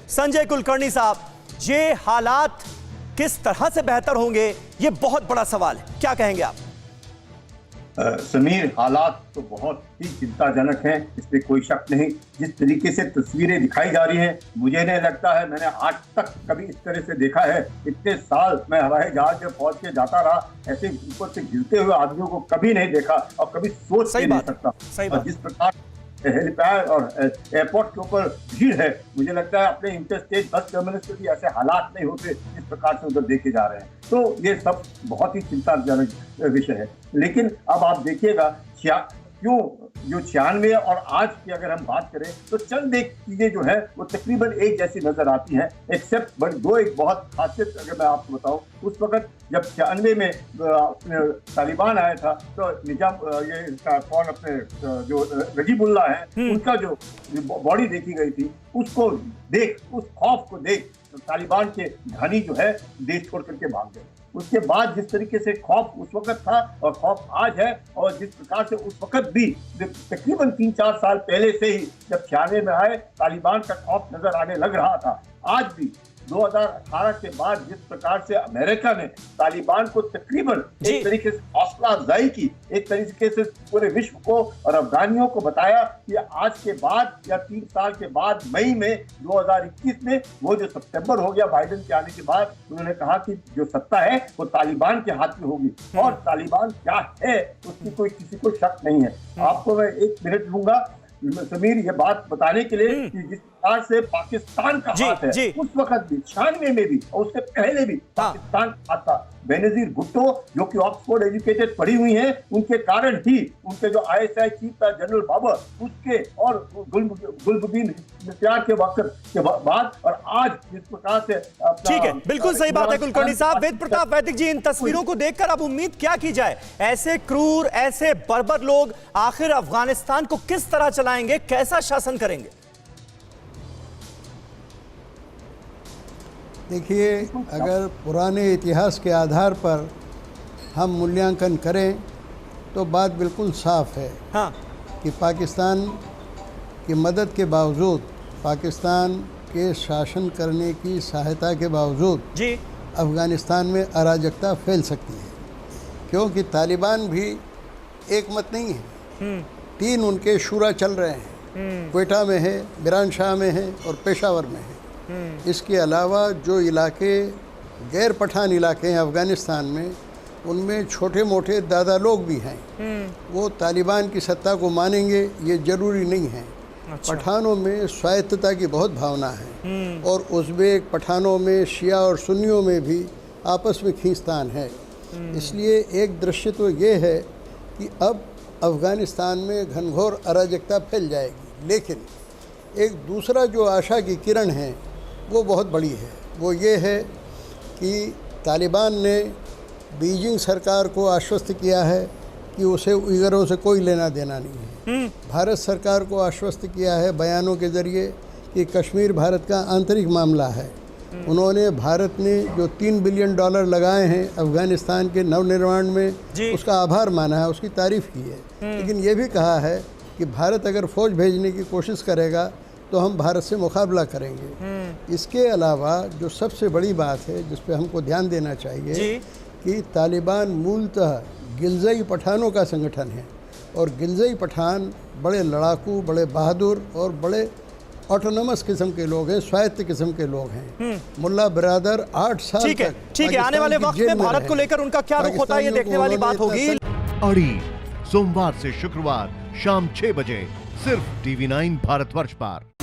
संजय कुलकर्णी साहब, ये हालात किस तरह से बेहतर होंगे, ये बहुत बड़ा सवाल है, क्या कहेंगे आप? समीर, हालात तो बहुत ही चिंताजनक हैं, इसमें कोई शक नहीं। जिस तरीके से तस्वीरें दिखाई जा रही हैं, मुझे नहीं लगता है मैंने आज तक कभी इस तरह से देखा है। इतने साल मैं हवाई जहाज में पहुंच के जाता रहा, ऐसे ऊपर से गिरते हुए आदमियों को कभी नहीं देखा और कभी सोच भी नहीं सकता। और जिस प्रकार हेलीपैड और एयरपोर्ट के ऊपर भीड़ है, मुझे लगता है अपने इंटरस्टेट बस टर्मिनस में भी ऐसे हालात नहीं होते जिस प्रकार से उधर देखे जा रहे हैं। तो ये सब बहुत ही चिंताजनक विषय है। लेकिन अब आप देखिएगा क्यों जो 96 और आज की अगर हम बात करें तो चंद एक चीजें जो है वो तकरीबन एक जैसी नजर आती हैं, एक्सेप्ट बट दो एक बहुत खासियत अगर मैं आपको बताऊं। उस वक्त जब 96 में तालिबान आया था तो निजाम ये कौन अपने जो रजीबुल्ला है, उनका जो बॉडी देखी गई थी, उसको देख, उस खौफ को देख तो तालिबान के घानी जो है देश छोड़ करके भाग गए। उसके बाद जिस तरीके से खौफ उस वक्त था और खौफ आज है, और जिस प्रकार से उस वक्त भी तकरीबन 3-4 साल पहले से ही जब 96 में आए तालिबान का खौफ नजर आने लग रहा था, आज भी 2018 के बाद जिस प्रकार से अमेरिका ने तालिबान को तकरीबन एक तरीके से हौसला अफजाई की, एक तरीके से पूरे विश्व को और अफगानियों को बताया कि आज के बाद या 3 साल के बाद मई में 2021 में वो जो सितंबर हो गया बाइडेन के आने के बाद, उन्होंने कहा कि जो सत्ता है वो तालिबान के हाथ में होगी। और तालिबान क्या है उसकी कोई किसी को शक नहीं है। आपको मैं 1 मिनट लूंगा समीर ये बात बताने के लिए कि जिस प्रकार से पाकिस्तान का हाथ है, उस वक्त भी 96 में भी और उससे पहले भी पाकिस्तान का हाथ था। बेनजीर भुट्टो जो कि ऑक्सफोर्ड एजुकेटेड पढ़ी हुई हैं, उनके कारण ही उनके जो ISI चीफ था जनरल बाबर, उसके और गुलबुद्दीन मुख्तार के वक्त के बाद और आज जिस प्रकार से ठीक है, बिल्कुल सही बात है कुलकर्णी साहब। वेद प्रताप वैदिक जी, इन तस्वीरों को देखकर अब उम्मीद क्या की जाए? ऐसे क्रूर, ऐसे बर्बर लोग आखिर अफगानिस्तान को किस तरह चलाएंगे, कैसा शासन करेंगे? देखिए, अगर पुराने इतिहास के आधार पर हम मूल्यांकन करें तो बात बिल्कुल साफ है कि पाकिस्तान की मदद के बावजूद, पाकिस्तान के शासन करने की सहायता के बावजूद अफ़गानिस्तान में अराजकता फैल सकती है, क्योंकि तालिबान भी एक मत नहीं है। 3 उनके शूरा चल रहे हैं, क्वेटा में है, मिरानशाह में है और पेशावर में है। इसके अलावा जो इलाके गैर पठान इलाके हैं अफ़गानिस्तान में, उनमें छोटे मोटे दादा लोग भी हैं। वो तालिबान की सत्ता को मानेंगे ये ज़रूरी नहीं है। पठानों में स्वायत्तता की बहुत भावना है और उज़्बेक पठानों में, शिया और सुन्नियों में भी आपस में खींचतान है। इसलिए एक दृश्य तो ये है कि अब अफ़गानिस्तान में घनघोर अराजकता फैल जाएगी। लेकिन एक दूसरा जो आशा की किरण है वो बहुत बड़ी है। वो ये है कि तालिबान ने बीजिंग सरकार को आश्वस्त किया है कि उसे उइगरों से कोई लेना देना नहीं है। भारत सरकार को आश्वस्त किया है बयानों के ज़रिए कि कश्मीर भारत का आंतरिक मामला है। उन्होंने भारत ने जो $3 बिलियन लगाए हैं अफ़गानिस्तान के नवनिर्माण में, उसका आभार माना है, उसकी तारीफ़ की है। लेकिन ये भी कहा है कि भारत अगर फ़ौज भेजने की कोशिश करेगा तो हम भारत से मुकाबला करेंगे। इसके अलावा जो सबसे बड़ी बात है जिस पे हमको ध्यान देना चाहिए कि तालिबान मूलतः गिलज़ई पठानों का संगठन है और गिलज़ई पठान बड़े लड़ाकू, बड़े बहादुर और बड़े ऑटोनमस किस्म के लोग हैं, स्वायत्त किस्म के लोग हैं। मुल्ला बिरादर 8 साल ठीक है, आने वाले वक्त में भारत को लेकर उनका क्या रुख होता है ये देखने वाली बात होगी। अड़ी सोमवार से शुक्रवार शाम 6 बजे सिर्फ TV9 भारतवर्ष पर।